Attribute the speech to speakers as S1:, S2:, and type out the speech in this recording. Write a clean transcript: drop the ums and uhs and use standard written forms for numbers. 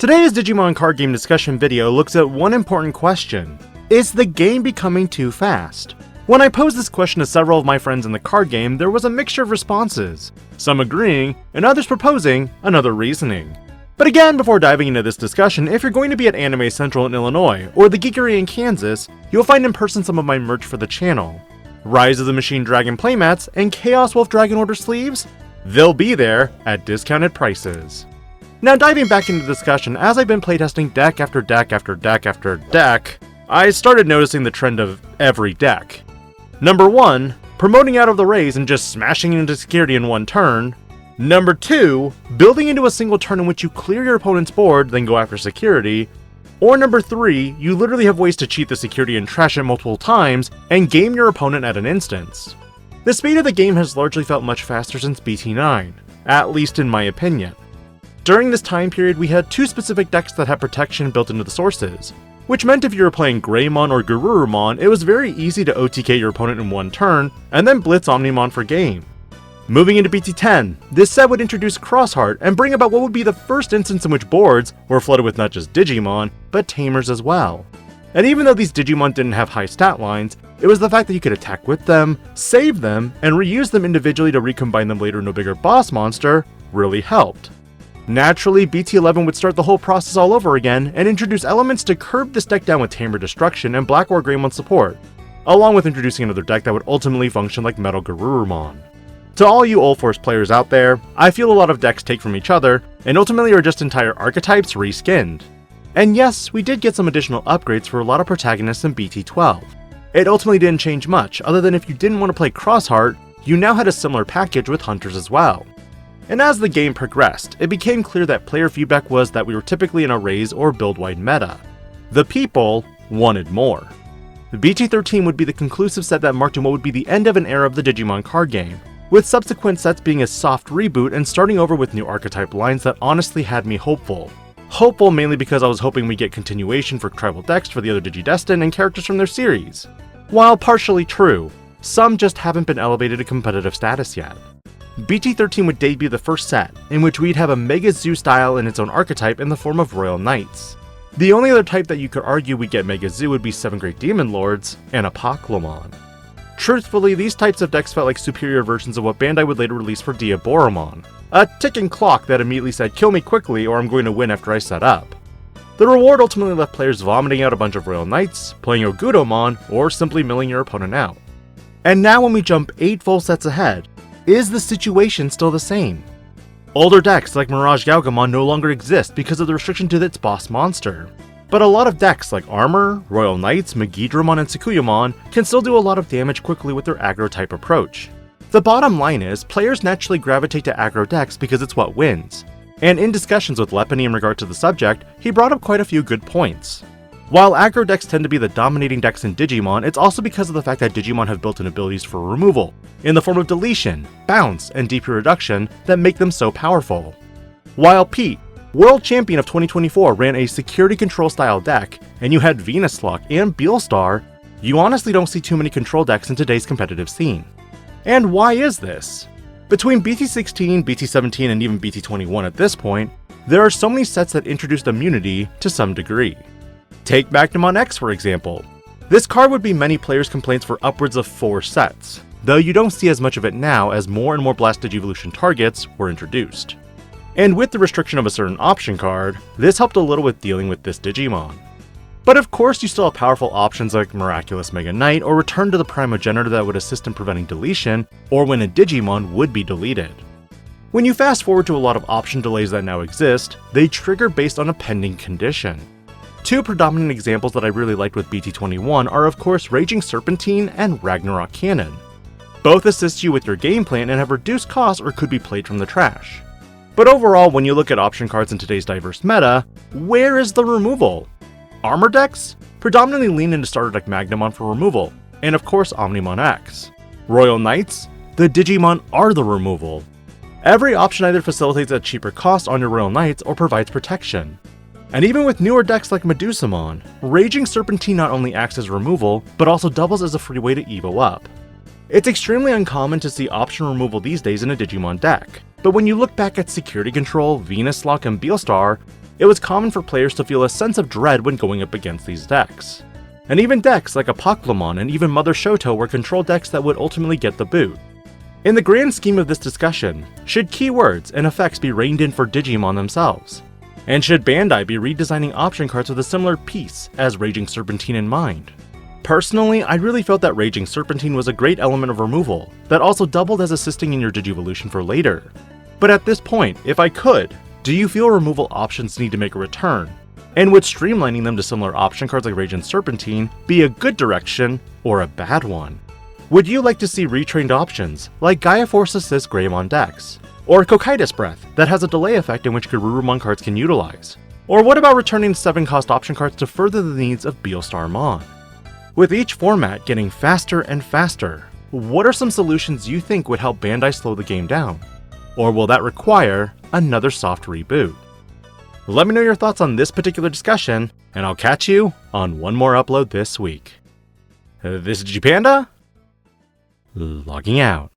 S1: Today's Digimon Card Game discussion video looks at one important question. Is the game becoming too fast? When I posed this question to several of my friends in the card game, there was a mixture of responses, some agreeing, and others proposing another reasoning. But again, before diving into this discussion, if you're going to be at Anime Central in Illinois, or the Geekery in Kansas, you'll find in person some of my merch for the channel. Rise of the Machine Dragon playmats and Chaos Wolf Dragon Order sleeves? They'll be there at discounted prices. Now diving back into the discussion, as I've been playtesting deck after deck after deck after deck, I started noticing the trend of every deck. Number 1, promoting out of the raise and just smashing into security in one turn. Number 2, building into a single turn in which you clear your opponent's board, then go after security. Or number 3, you literally have ways to cheat the security and trash it multiple times, and game your opponent at an instance. The speed of the game has largely felt much faster since BT9, at least in my opinion. During this time period, we had 2 specific decks that had protection built into the sources, which meant if you were playing Greymon or Garurumon, it was very easy to OTK your opponent in one turn, and then blitz Omnimon for game. Moving into BT10, this set would introduce Crossheart and bring about what would be the first instance in which boards were flooded with not just Digimon, but Tamers as well. And even though these Digimon didn't have high stat lines, it was the fact that you could attack with them, save them, and reuse them individually to recombine them later into a bigger boss monster really helped. Naturally, BT11 would start the whole process all over again and introduce elements to curb this deck down with Tamer Destruction and Black or Greymon support, along with introducing another deck that would ultimately function like Metal Garurumon. To all you Old Force players out there, I feel a lot of decks take from each other, and ultimately are just entire archetypes reskinned. And yes, we did get some additional upgrades for a lot of protagonists in BT12. It ultimately didn't change much, other than if you didn't want to play Crossheart, you now had a similar package with Hunters as well. And as the game progressed, it became clear that player feedback was that we were typically in a raise or build-wide meta. The people wanted more. BT13 would be the conclusive set that marked what would be the end of an era of the Digimon card game, with subsequent sets being a soft reboot and starting over with new archetype lines that honestly had me hopeful. Hopeful mainly because I was hoping we'd get continuation for tribal decks for the other Digidestined and characters from their series. While partially true, some just haven't been elevated to competitive status yet. BT13 would debut the first set, in which we'd have a Mega Zoo style in its own archetype in the form of Royal Knights. The only other type that you could argue we'd get Mega Zoo would be 7 Great Demon Lords and Apoclomon. Truthfully, these types of decks felt like superior versions of what Bandai would later release for Diaboromon, a ticking clock that immediately said kill me quickly or I'm going to win after I set up. The reward ultimately left players vomiting out a bunch of Royal Knights, playing Ogudomon, or simply milling your opponent out. And now when we jump 8 full sets ahead, is the situation still the same? Older decks like Mirage Galgamon no longer exist because of the restriction to its boss monster. But a lot of decks like Armor, Royal Knights, Megidramon, and Sakuyamon can still do a lot of damage quickly with their aggro type approach. The bottom line is, players naturally gravitate to aggro decks because it's what wins. And in discussions with Lepany in regard to the subject, he brought up quite a few good points. While aggro decks tend to be the dominating decks in Digimon, it's also because of the fact that Digimon have built-in abilities for removal, in the form of deletion, bounce, and DP reduction that make them so powerful. While Pete, World Champion of 2024, ran a security control style deck, and you had Venuslock and Beelstar, you honestly don't see too many control decks in today's competitive scene. And why is this? Between BT16, BT17, and even BT21 at this point, there are so many sets that introduced immunity to some degree. Take Magnamon X for example. This card would be many players' complaints for upwards of 4 sets, though you don't see as much of it now as more and more Blast Digivolution targets were introduced. And with the restriction of a certain option card, this helped a little with dealing with this Digimon. But of course you still have powerful options like Miraculous Mega Knight or Return to the Primogenitor that would assist in preventing deletion, or when a Digimon would be deleted. When you fast forward to a lot of option delays that now exist, they trigger based on a pending condition. 2 predominant examples that I really liked with BT21 are of course Raging Serpentine and Ragnarok Cannon. Both assist you with your game plan and have reduced costs or could be played from the trash. But overall, when you look at option cards in today's diverse meta, where is the removal? Armor decks predominantly lean into starter deck Magnamon for removal, and of course Omnimon X. Royal Knights, the Digimon are the removal. Every option either facilitates a cheaper cost on your Royal Knights or provides protection. And even with newer decks like Medusamon, Raging Serpentine not only acts as removal, but also doubles as a free way to Evo up. It's extremely uncommon to see option removal these days in a Digimon deck, but when you look back at Security Control, Venuslock, and Beelstar, it was common for players to feel a sense of dread when going up against these decks. And even decks like Apoclymon and even Mother Shoto were control decks that would ultimately get the boot. In the grand scheme of this discussion, should keywords and effects be reined in for Digimon themselves? And should Bandai be redesigning option cards with a similar piece as Raging Serpentine in mind? Personally, I really felt that Raging Serpentine was a great element of removal that also doubled as assisting in your Digivolution for later. But at this point, if I could, do you feel removal options need to make a return? And would streamlining them to similar option cards like Raging Serpentine be a good direction or a bad one? Would you like to see retrained options like Gaia Force Assist Greymon decks? Or Cocytus Breath that has a delay effect in which Garurumon cards can utilize? Or what about returning 7-cost option cards to further the needs of Beelstarmon? With each format getting faster and faster, what are some solutions you think would help Bandai slow the game down? Or will that require another soft reboot? Let me know your thoughts on this particular discussion, and I'll catch you on one more upload this week. This is DIGI-PANDA, logging out.